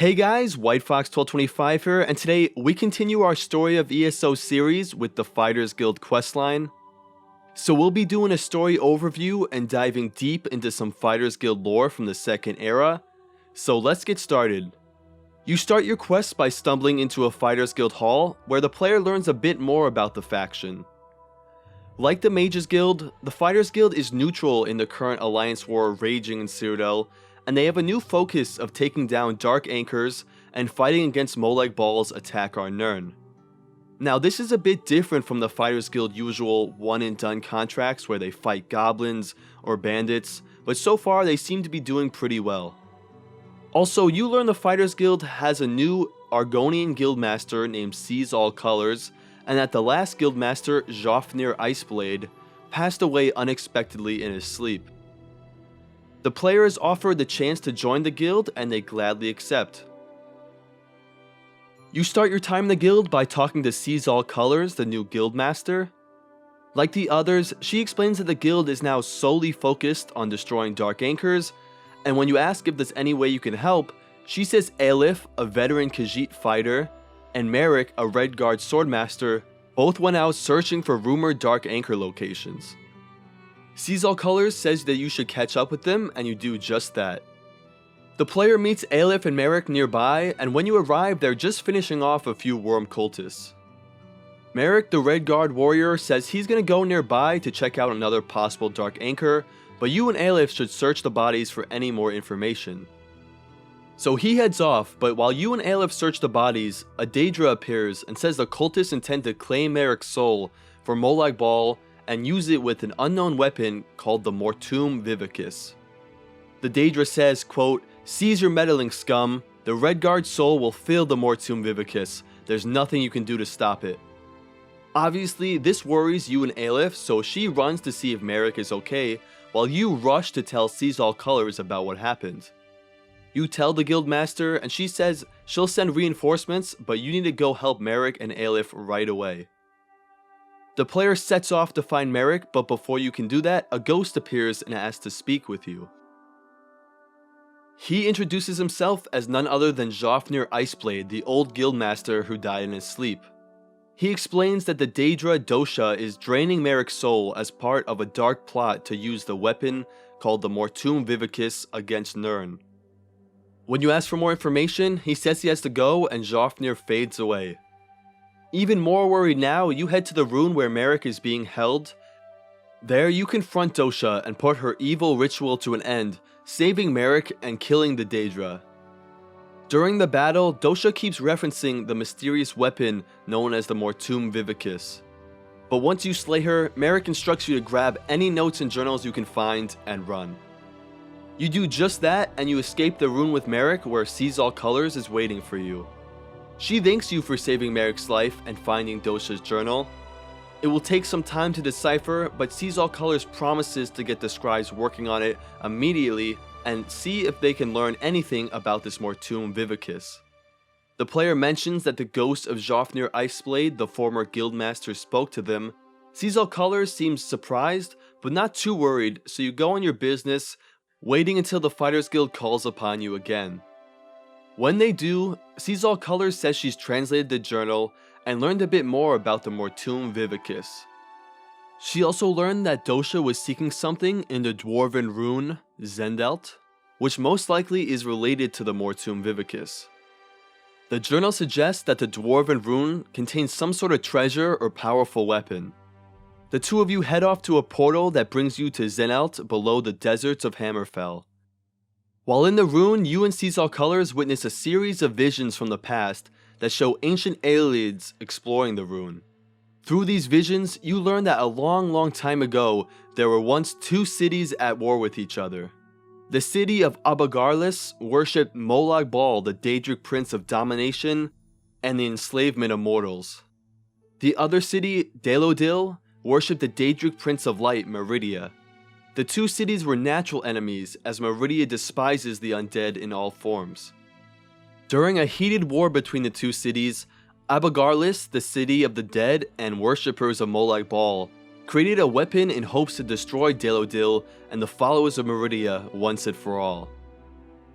Hey guys, White Fox 1225 here, and today we continue our story of ESO series with the Fighters Guild Questline. So we'll be doing a story overview and diving deep into some Fighters Guild lore from the second era. So let's get started. You start your quest by stumbling into a Fighters Guild hall, where the player learns a bit more about the faction. Like the Mages Guild, the Fighters Guild is neutral in the current alliance war raging in Cyrodiil, and they have a new focus of taking down Dark Anchors and fighting against Molag Bal's attack on Nirn. Now this is a bit different from the Fighters Guild usual one and done contracts where they fight goblins or bandits, but so far they seem to be doing pretty well. Also, you learn the Fighters Guild has a new Argonian guildmaster named Sees All Colors, and that the last guildmaster, Jofnir Iceblade, passed away unexpectedly in his sleep. The player is offered the chance to join the guild, and they gladly accept. You start your time in the guild by talking to Sees All Colors, the new guildmaster. Like the others, she explains that the guild is now solely focused on destroying Dark Anchors, and when you ask if there's any way you can help, she says Ayleids, a veteran Khajiit fighter, and Marik, a Red Guard swordmaster, both went out searching for rumored Dark Anchor locations. Sees All Colors says that you should catch up with them, and you do just that. The player meets Ayleids and Marik nearby, and when you arrive, they're just finishing off a few worm cultists. Marik, the Red Guard warrior, says he's gonna go nearby to check out another possible Dark Anchor, but you and Ayleids should search the bodies for any more information. So he heads off, but while you and Ayleids search the bodies, a Daedra appears and says the cultists intend to claim Marik's soul for Molag Bal and use it with an unknown weapon called the Mortum Vivicus. The Daedra says, quote, "Seize your meddling scum, the Red Guard soul will fill the Mortum Vivicus, there's nothing you can do to stop it." Obviously, this worries you and Ayleids, so she runs to see if Marik is okay, while you rush to tell Sees All Colors about what happened. You tell the guildmaster, and she says she'll send reinforcements, but you need to go help Marik and Ayleids right away. The player sets off to find Marik, but before you can do that, a ghost appears and asks to speak with you. He introduces himself as none other than Jofnir Iceblade, the old guildmaster who died in his sleep. He explains that the Daedra Dosha is draining Marik's soul as part of a dark plot to use the weapon called the Mortum Vivicus against Nirn. When you ask for more information, he says he has to go, and Jofnir fades away. Even more worried now, you head to the rune where Marik is being held. There you confront Dosha and put her evil ritual to an end, saving Marik and killing the Daedra. During the battle, Dosha keeps referencing the mysterious weapon known as the Mortum Vivicus. But once you slay her, Marik instructs you to grab any notes and journals you can find and run. You do just that, and you escape the rune with Marik, where Sees All Colors is waiting for you. She thanks you for saving Marik's life and finding Dosha's journal. It will take some time to decipher, but Sees All Colors promises to get the scribes working on it immediately and see if they can learn anything about this Mortum Vivicus. The player mentions that the ghost of Jofnir Iceblade, the former guildmaster, spoke to them. Sees All Colors seems surprised, but not too worried, so you go on your business, waiting until the Fighters Guild calls upon you again. When they do, Sees All Colors says she's translated the journal and learned a bit more about the Mortum Vivicus. She also learned that Dosha was seeking something in the dwarven rune Zendelt, which most likely is related to the Mortum Vivicus. The journal suggests that the dwarven rune contains some sort of treasure or powerful weapon. The two of you head off to a portal that brings you to Zendelt below the deserts of Hammerfell. While in the rune, you and Sees All Colors witness a series of visions from the past that show ancient Ayleids exploring the rune. Through these visions, you learn that a long time ago, there were once two cities at war with each other. The city of Abba Garlis worshipped Molag Bal, the Daedric prince of domination and the enslavement of mortals. The other city, Daelodil, worshipped the Daedric prince of light, Meridia. The two cities were natural enemies, as Meridia despises the undead in all forms. During a heated war between the two cities, Abba Garlis, the city of the dead and worshippers of Molag Bal, created a weapon in hopes to destroy Daelodil and the followers of Meridia once and for all.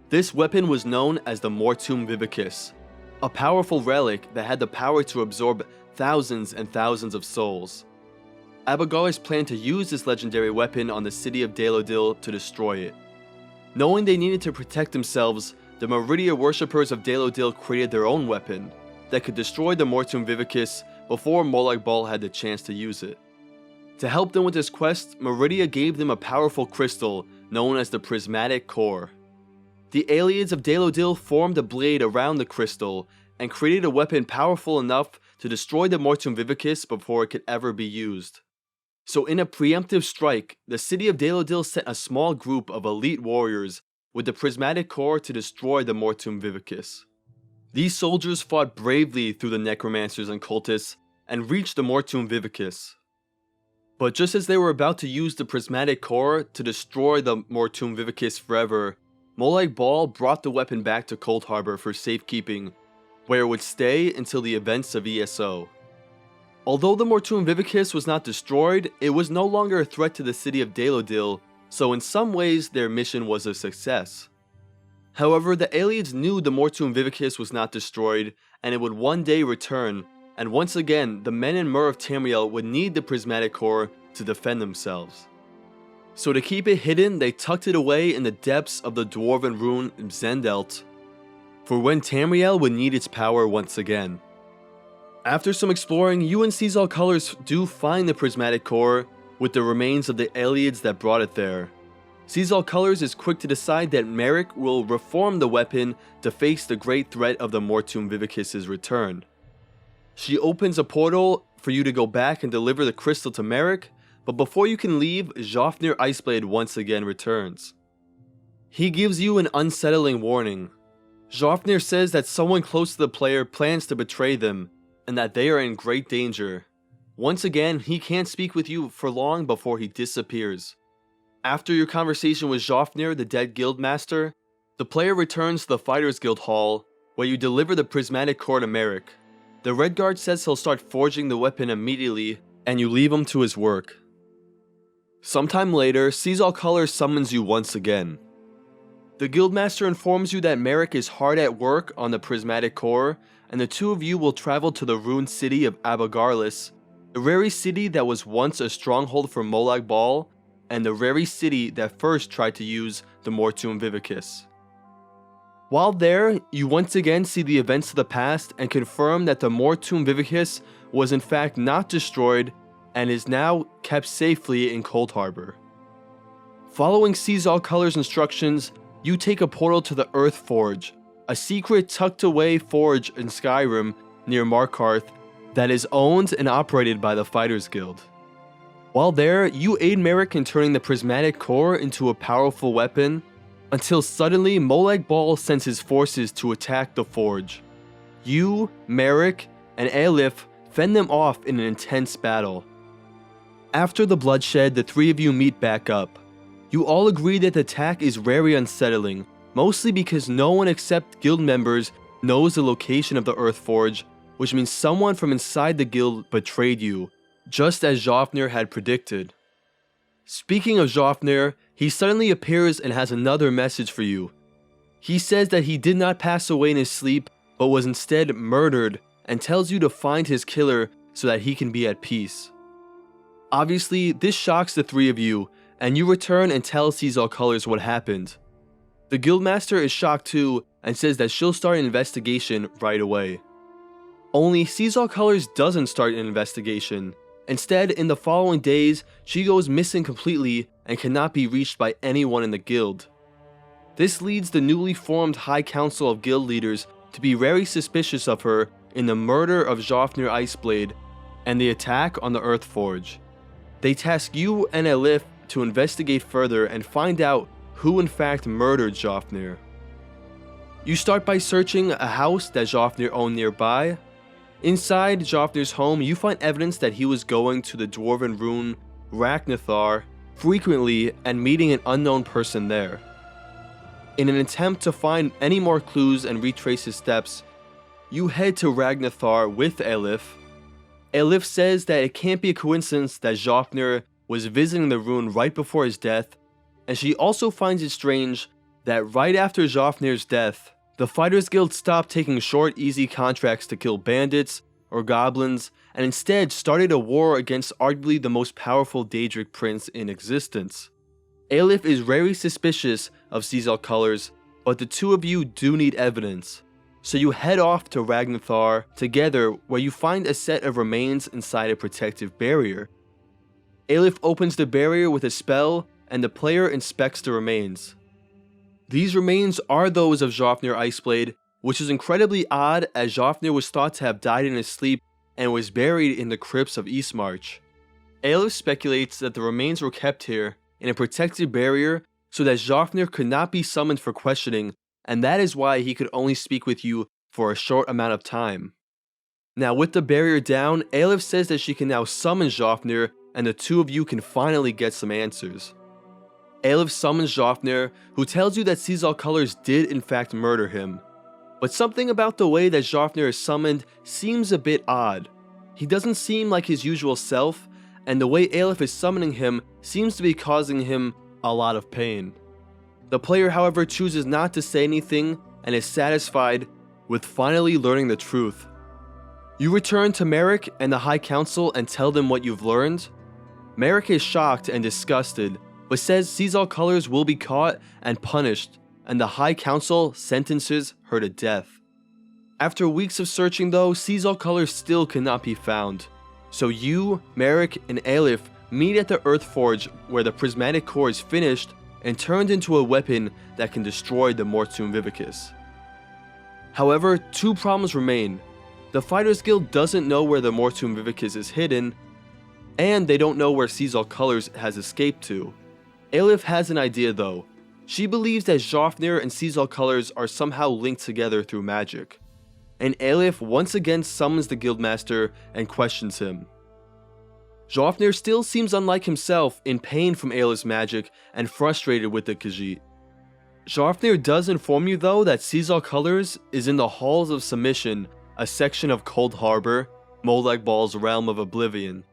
This weapon was known as the Mortuum Vivicus, a powerful relic that had the power to absorb thousands and thousands of souls. Abba Garlis planned to use this legendary weapon on the city of Ayleids to destroy it. Knowing they needed to protect themselves, the Meridia worshippers of Ayleids created their own weapon that could destroy the Mortuum Vivicus before Molag Bal had the chance to use it. To help them with this quest, Meridia gave them a powerful crystal known as the Prismatic Core. The Ayleids of Ayleids formed a blade around the crystal and created a weapon powerful enough to destroy the Mortuum Vivicus before it could ever be used. So in a preemptive strike, the city of Ayleids sent a small group of elite warriors with the Prismatic Core to destroy the Mortuum Vivicus. These soldiers fought bravely through the necromancers and cultists and reached the Mortuum Vivicus. But just as they were about to use the Prismatic Core to destroy the Mortuum Vivicus forever, Molag Bal brought the weapon back to Coldharbour for safekeeping, where it would stay until the events of ESO. Although the Mortuum Vivicus was not destroyed, it was no longer a threat to the city of Ayleids, so in some ways their mission was a success. However, the Ayleids knew the Mortuum Vivicus was not destroyed, and it would one day return, and once again the men in Mer of Tamriel would need the Prismatic Core to defend themselves. So to keep it hidden, they tucked it away in the depths of the dwarven rune Zendelt, for when Tamriel would need its power once again. After some exploring, you and Seasol Colors do find the Prismatic Core with the remains of the Ayleids that brought it there. Seasol Colors is quick to decide that Marik will reform the weapon to face the great threat of the Mortuum Vivicus' return. She opens a portal for you to go back and deliver the crystal to Marik, but before you can leave, Jofnir Iceblade once again returns. He gives you an unsettling warning. Jofnir says that someone close to the player plans to betray them, and that they are in great danger. Once again, he can't speak with you for long before he disappears. After your conversation with Jofnir, the dead guildmaster, the player returns to the Fighters Guild hall, where you deliver the Prismatic Core to Marik. The Redguard says he'll start forging the weapon immediately, and you leave him to his work. Sometime later, Seasol Colors summons you once again. The Guildmaster informs you that Marik is hard at work on the Prismatic Core, and the two of you will travel to the ruined city of Abba Garlis, the very city that was once a stronghold for Molag Bal, and the very city that first tried to use the Mortuum Vivicus. While there, you once again see the events of the past and confirm that the Mortuum Vivicus was in fact not destroyed and is now kept safely in Coldharbour. Following Seasol Colors' instructions, you take a portal to the Earth Forge, a secret tucked away forge in Skyrim near Markarth that is owned and operated by the Fighters Guild. While there, you aid Marik in turning the Prismatic Core into a powerful weapon, until suddenly Molag Bal sends his forces to attack the forge. You, Marik, and Ayleids fend them off in an intense battle. After the bloodshed, the three of you meet back up. You all agree that the attack is very unsettling, mostly because no one except guild members knows the location of the Earth Forge, which means someone from inside the guild betrayed you, just as Jofnir had predicted. Speaking of Jofnir, he suddenly appears and has another message for you. He says that he did not pass away in his sleep, but was instead murdered, and tells you to find his killer so that he can be at peace. Obviously, this shocks the three of you, and you return and tell Seasol Colors what happened. The Guildmaster is shocked too, and says that she'll start an investigation right away. Only Seasol Colors doesn't start an investigation. Instead, in the following days, she goes missing completely and cannot be reached by anyone in the guild. This leads the newly formed High Council of Guild Leaders to be very suspicious of her in the murder of Jofnir Iceblade and the attack on the Earth Forge. They task you and Ayleids to investigate further and find out who in fact murdered Jofnir. You start by searching a house that Jofnir owned nearby. Inside Jofnir's home, you find evidence that he was going to the dwarven rune Ragnathar frequently and meeting an unknown person there. In an attempt to find any more clues and retrace his steps, you head to Ragnathar with Ayleids. Ayleids says that it can't be a coincidence that Jofnir was visiting the rune right before his death, and she also finds it strange that right after Jofnir's death, the Fighters Guild stopped taking short, easy contracts to kill bandits or goblins, and instead started a war against arguably the most powerful Daedric prince in existence. Aelif is very suspicious of Caesar Colors, but the two of you do need evidence. So you head off to Ragnarthar together, where you find a set of remains inside a protective barrier. Aelif opens the barrier with a spell, and the player inspects the remains. These remains are those of Jofnir Iceblade, which is incredibly odd as Jofnir was thought to have died in his sleep and was buried in the crypts of Eastmarch. Aelif speculates that the remains were kept here in a protected barrier so that Jofnir could not be summoned for questioning, and that is why he could only speak with you for a short amount of time. Now with the barrier down, Aelif says that she can now summon Jofnir and the two of you can finally get some answers. Aelif summons Jofnir, who tells you that Caesar Colors did in fact murder him. But something about the way that Jofnir is summoned seems a bit odd. He doesn't seem like his usual self, and the way Aelif is summoning him seems to be causing him a lot of pain. The player, however, chooses not to say anything and is satisfied with finally learning the truth. You return to Marik and the High Council and tell them what you've learned. Marik is shocked and disgusted, but says Caesar Colors will be caught and punished, and the High Council sentences her to death. After weeks of searching though, Caesar Colors still cannot be found. So you, Marik, and Aelif meet at the Earthforge where the prismatic core is finished and turned into a weapon that can destroy the Mortuum Vivicus. However, two problems remain. The Fighters Guild doesn't know where the Mortuum Vivicus is hidden, and they don't know where Caesar Colors has escaped to. Aelif has an idea though. She believes that Jofnir and Caesar Colors are somehow linked together through magic. And Aelif once again summons the Guildmaster and questions him. Jofnir still seems unlike himself, in pain from Aelif's magic and frustrated with the Khajiit. Jofnir does inform you though that Caesar Colors is in the Halls of Submission, a section of Coldharbour, Molag Bal's realm of oblivion.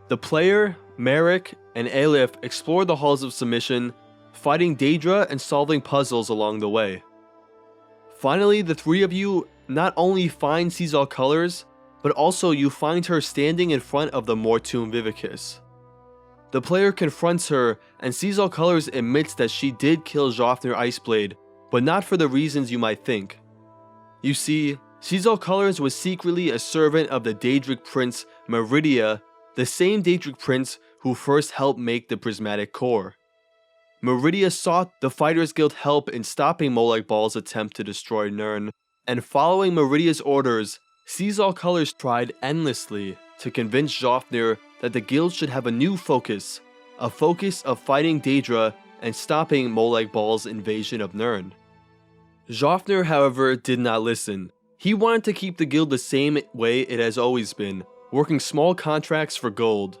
The player, Marik, and Aelif explore the Halls of Submission, fighting Daedra and solving puzzles along the way. Finally, the three of you not only find Caesar Colors, but also you find her standing in front of the Mortuum Vivicus. The player confronts her, and Caesar Colors admits that she did kill Jofnir Iceblade, but not for the reasons you might think. You see, Caesar Colors was secretly a servant of the Daedric prince Meridia, the same Daedric prince who first helped make the prismatic core. Meridia sought the Fighters Guild help in stopping Molag Bal's attempt to destroy Nirn, and following Meridia's orders, Caesar Colors tried endlessly to convince Jofnir that the guild should have a new focus, a focus of fighting Daedra and stopping Molag Bal's invasion of Nirn. Jofnir, however, did not listen. He wanted to keep the guild the same way it has always been, working small contracts for gold.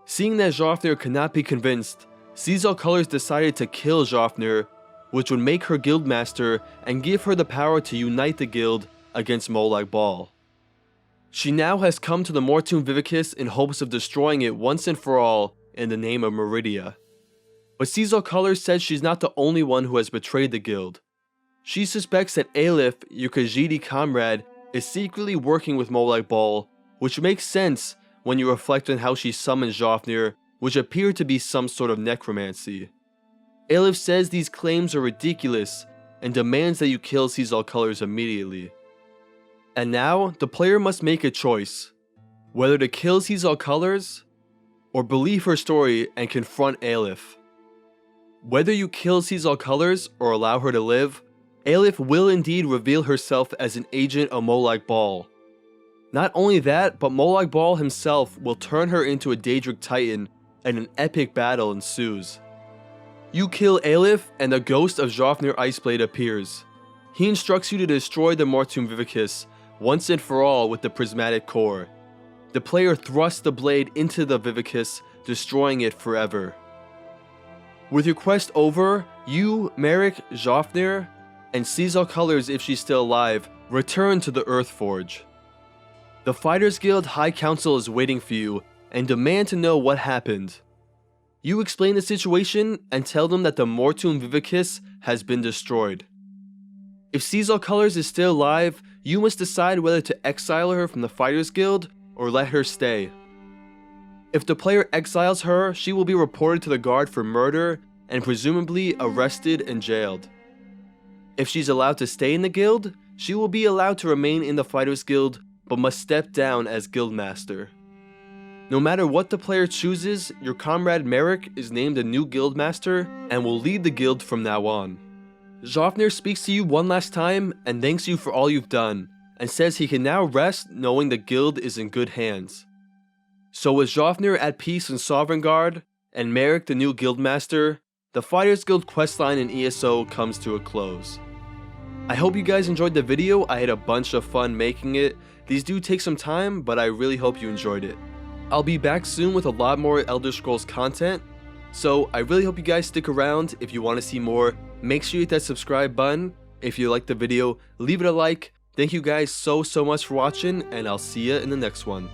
Seeing that Jofnir could not be convinced, Caesar Colors decided to kill Jofnir, which would make her guildmaster and give her the power to unite the guild against Molag Bal. She now has come to the Mortuum Vivicus in hopes of destroying it once and for all in the name of Meridia. But Caesar Colors says she's not the only one who has betrayed the guild. She suspects that Aelif, your Khajiit comrade, is secretly working with Molag Bal, which makes sense when you reflect on how she summoned Jofnir, which appeared to be some sort of necromancy. Aelif says these claims are ridiculous and demands that you kill Caesar Colors immediately. And now, the player must make a choice, whether to kill Caesar Colors or believe her story and confront Aelif. Whether you kill Caesar Colors or allow her to live, Aelif will indeed reveal herself as an agent of Molag Bal. Not only that, but Molag Bal himself will turn her into a Daedric Titan and an epic battle ensues. You kill Aelif and the ghost of Jofnir Iceblade appears. He instructs you to destroy the Mortuum Vivicus once and for all with the prismatic core. The player thrusts the blade into the Vivicus, destroying it forever. With your quest over, you, Marik, Jofnir, and Caesar Colors if she's still alive, return to the Earthforge. The Fighters Guild High Council is waiting for you and demand to know what happened. You explain the situation and tell them that the Mortuum Vivicis has been destroyed. If Caesar Colors is still alive, you must decide whether to exile her from the Fighters Guild or let her stay. If the player exiles her, she will be reported to the guard for murder and presumably arrested and jailed. If she's allowed to stay in the guild, she will be allowed to remain in the Fighters Guild but must step down as Guildmaster. No matter what the player chooses, your comrade Marik is named a new Guildmaster and will lead the guild from now on. Jofnir speaks to you one last time and thanks you for all you've done, and says he can now rest knowing the guild is in good hands. So with Jofnir at peace in Sovngarde, and Marik the new Guildmaster, the Fighters Guild questline in ESO comes to a close. I hope you guys enjoyed the video. I had a bunch of fun making it. These do take some time, but I really hope you enjoyed it. I'll be back soon with a lot more Elder Scrolls content, so I really hope you guys stick around. If you want to see more, make sure you hit that subscribe button. If you liked the video, leave it a like. Thank you guys so much for watching, and I'll see you in the next one.